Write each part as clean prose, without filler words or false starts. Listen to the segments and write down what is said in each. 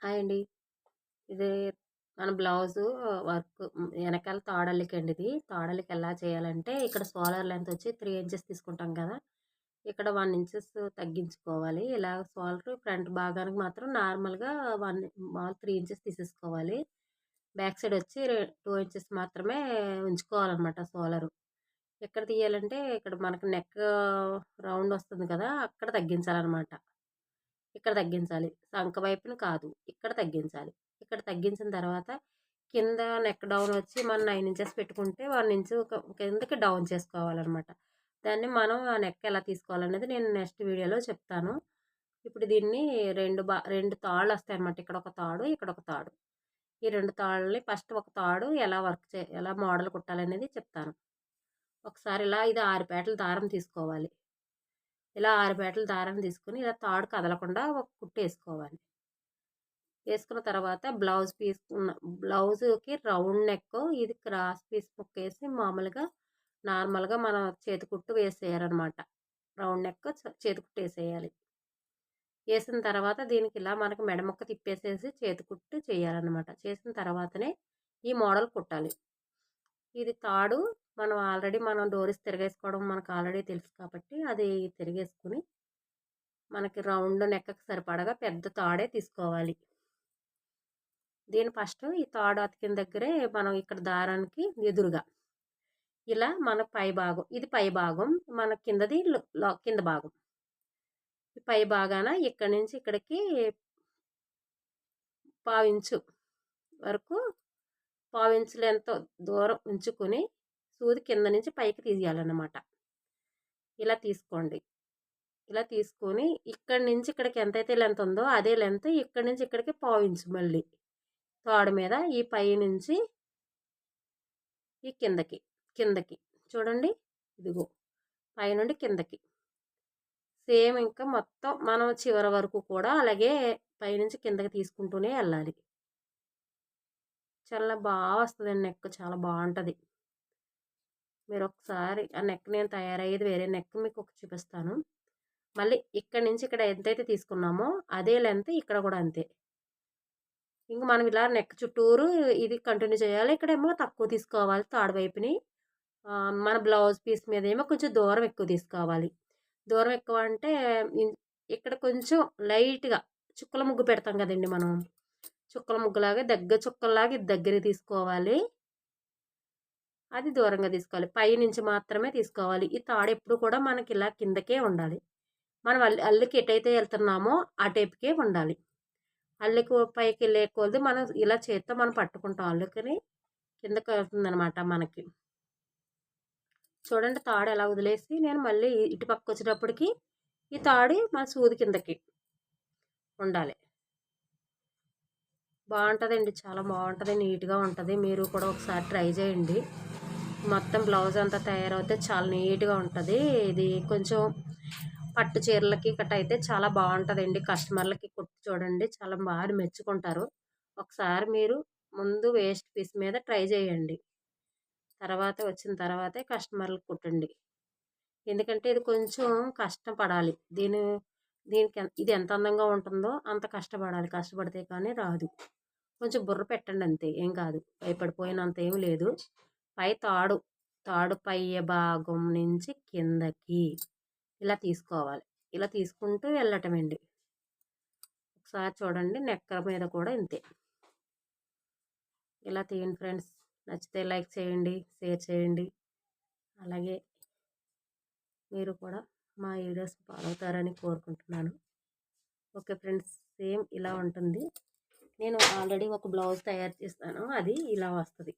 Hi అండి. ఇది మన బ్లౌజు వర్క్ ఎనకాల తాడల్లికండి ఇది. తాడల్లికి ఎలా చేయాలంటే ఇక్కడ షోల్డర్ లెంత్ వచ్చి 3 ఇంచెస్ తీసుకుంటాం కదా! ఇక్కడ 1 ఇంచెస్ తగ్గించుకోవాలి. ఇలా షోల్డర్ ఫ్రంట్ భాగానికి మాత్రం నార్మల్‌గా 3 ఇంచెస్ తీసేసుకోవాలి. బ్యాక్ సైడ్ వచ్చి 2 ఇంచెస్ మాత్రమే ఉంచుకోవాలనమాట షోల్డరు. ఎక్కడ తీయాలంటే ఇక్కడ మనకు నెక్ రౌండ్ వస్తుంది కదా! అక్కడ తగ్గించాలనమాట. ఇక్కడ తగ్గించాలి. సంక వైపున కాదు. ఇక్కడ తగ్గించాలి. ఇక్కడ తగ్గించిన తర్వాత కింద నెక్ డౌన్ వచ్చి మనం 9 ఇంచెస్ పెట్టుకుంటే 1 ఇంచు కిందకి డౌన్ చేసుకోవాలనమాట. దాన్ని మనం ఆ నెక్ ఎలా తీసుకోవాలనేది నేను నెక్స్ట్ వీడియోలో చెప్తాను. ఇప్పుడు దీన్ని 2 తాళ్ళొస్తాయన్నమాట. ఇక్కడొక తాడు, ఇక్కడొక తాడు. ఈ 2 తాళ్ళని ఫస్ట్ ఒక తాడు ఎలా మోడల్ కుట్టాలనేది చెప్తాను. ఒకసారి ఇది 6 పేటల దారం తీసుకోవాలి. ఇలా 6 పేటల దారం తీసుకొని ఇలా తాడు కదలకుండా ఒక కుట్టేసుకోవాలి. వేసుకున్న తర్వాత బ్లౌజ్‌కి రౌండ్ నెక్, ఇది క్రాస్ పీస్ ముక్కేసి నార్మల్‌గా మనం చేతి కుట్టు వేసేయాలనమాట. రౌండ్ నెక్ చేతి కుట్టు వేసేయాలి. వేసిన తర్వాత దీనికి ఇలా మనకి మెడ ముక్క తిప్పేసేసి చేతి కుట్టు చేయాలన్నమాట. చేసిన తర్వాతనే ఈ మోడల్ కుట్టాలి. ఇది తాడు మనం డోరీస్ తిరగేసుకోవడం మనకు ఆల్రెడీ తెలుసు కాబట్టి అది తిరిగేసుకుని మనకి రౌండ్ నెక్కకి సరిపడగా పెద్ద తాడే తీసుకోవాలి. దీన్ని ఫస్ట్ ఈ తాడు అతికిన దగ్గరే మనం ఇక్కడ దారానికి ఎదురుగా ఇలా మన పై భాగం, ఇది పై భాగం, మన కిందది కింద భాగం. ఈ పై భాగాన ఇక్కడి నుంచి ఇక్కడికి పావించు వరకు పావించులు ఎంతో దూరం ఉంచుకొని సూది కింద నుంచి పైకి తీయాలన్నమాట. ఇలా తీసుకోండి. ఇలా తీసుకొని ఇక్కడి నుంచి ఇక్కడికి ఎంతైతే లెంత్ ఉందో అదే లెంత్ ఇక్కడి నుంచి ఇక్కడికి పావించు మళ్ళీ తాడు మీద ఈ పై నుంచి ఈ కిందకి చూడండి. ఇదిగో పైనుండి కిందకి సేమ్ ఇంకా మొత్తం మనం చివరి వరకు కూడా అలాగే పైనుంచి కిందకి తీసుకుంటూనే వెళ్ళాలి. చాలా బాగా వస్తుందండి నెక్, చాలా బాగుంటుంది. మీరు ఒకసారి ఆ నెక్ నేను తయారయ్యేది వేరే నెక్ మీకు చూపిస్తాను. మళ్ళీ ఇక్కడి నుంచి ఇక్కడ ఎంతైతే తీసుకున్నామో అదే లెంత్ ఇక్కడ కూడా అంతే. ఇంక మనం ఇలా నెక్ చుట్టూరు ఇది కంటిన్యూ చేయాలి. ఇక్కడేమో తక్కువ తీసుకోవాలి తాడు వైపుని. మన బ్లౌజ్ పీస్ మీద ఏమో కొంచెం దూరం ఎక్కువ తీసుకోవాలి. దూరం ఎక్కువ అంటే ఇక్కడ కొంచెం లైట్గా చుక్కల ముగ్గు పెడతాం కదండి మనం. చుక్కల ముగ్గులాగా చుక్కల్లాగా ఇది దగ్గర తీసుకోవాలి. అది దూరంగా తీసుకోవాలి. పై నుంచి మాత్రమే తీసుకోవాలి. ఈ తాడు ఎప్పుడు కూడా మనకి ఇలా కిందకే ఉండాలి. మనం అల్లికి ఎటైతే వెళ్తున్నామో ఆ టైపుకే ఉండాలి. అల్లికి పైకి వెళ్ళే కొలది మనం ఇలా చేత్తో మనం పట్టుకుంటాం. అల్లుకని కిందకి వెళ్తుందనమాట మనకి. చూడండి తాడు ఎలా వదిలేసి నేను మళ్ళీ ఇటు పక్క వచ్చేటప్పటికి ఈ తాడు మన సూది కిందకి ఉండాలి. బాగుంటుందండి, చాలా బాగుంటుంది, నీట్గా ఉంటుంది. మీరు కూడా ఒకసారి ట్రై చేయండి. మొత్తం బ్లౌజ్ అంతా తయారవుతే చాలా నీట్గా ఉంటుంది. ఇది కొంచెం పట్టు చీరలకి గట్ట అయితే చాలా బాగుంటుందండి. కస్టమర్లకి కుట్టి చూడండి, చాలా బాగా మెచ్చుకుంటారు. ఒకసారి మీరు ముందు వేస్ట్ పీస్ మీద ట్రై చేయండి. తర్వాత వచ్చిన తర్వాతే కస్టమర్లకు కుట్టండి. ఎందుకంటే ఇది కొంచెం కష్టపడాలి. దీనికి ఇది ఎంత అందంగా ఉంటుందో అంత కష్టపడాలి. కష్టపడితే కానీ రాదు. కొంచెం బుర్ర పెట్టండి అంతే, ఏం కాదు. భయపడిపోయినంత ఏమి లేదు. పై తాడు పై భాగం నుంచి కిందకి ఇలా తీసుకోవాలి. ఇలా తీసుకుంటూ వెళ్ళటమండి. ఒకసారి చూడండి నెక్ మీద కూడా ఇంతే. ఇలా తీయండి ఫ్రెండ్స్. నచ్చితే లైక్ చేయండి, షేర్ చేయండి. అలాగే మీరు కూడా మా వీడియోస్ ఫాలో అవుతారని కోరుకుంటున్నాను. ఓకే ఫ్రెండ్స్, సేమ్ ఇలా ఉంటుంది. నేను ఆల్రెడీ ఒక బ్లౌజ్ తయారు చేస్తాను, అది ఇలా వస్తుంది.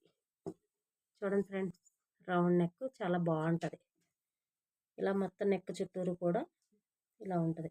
చూడండి ఫ్రెండ్స్, రౌండ్ నెక్ చాలా బాగుంటుంది. ఇలా మొత్తం నెక్ చుట్టూరు కూడా ఇలా ఉంటుంది.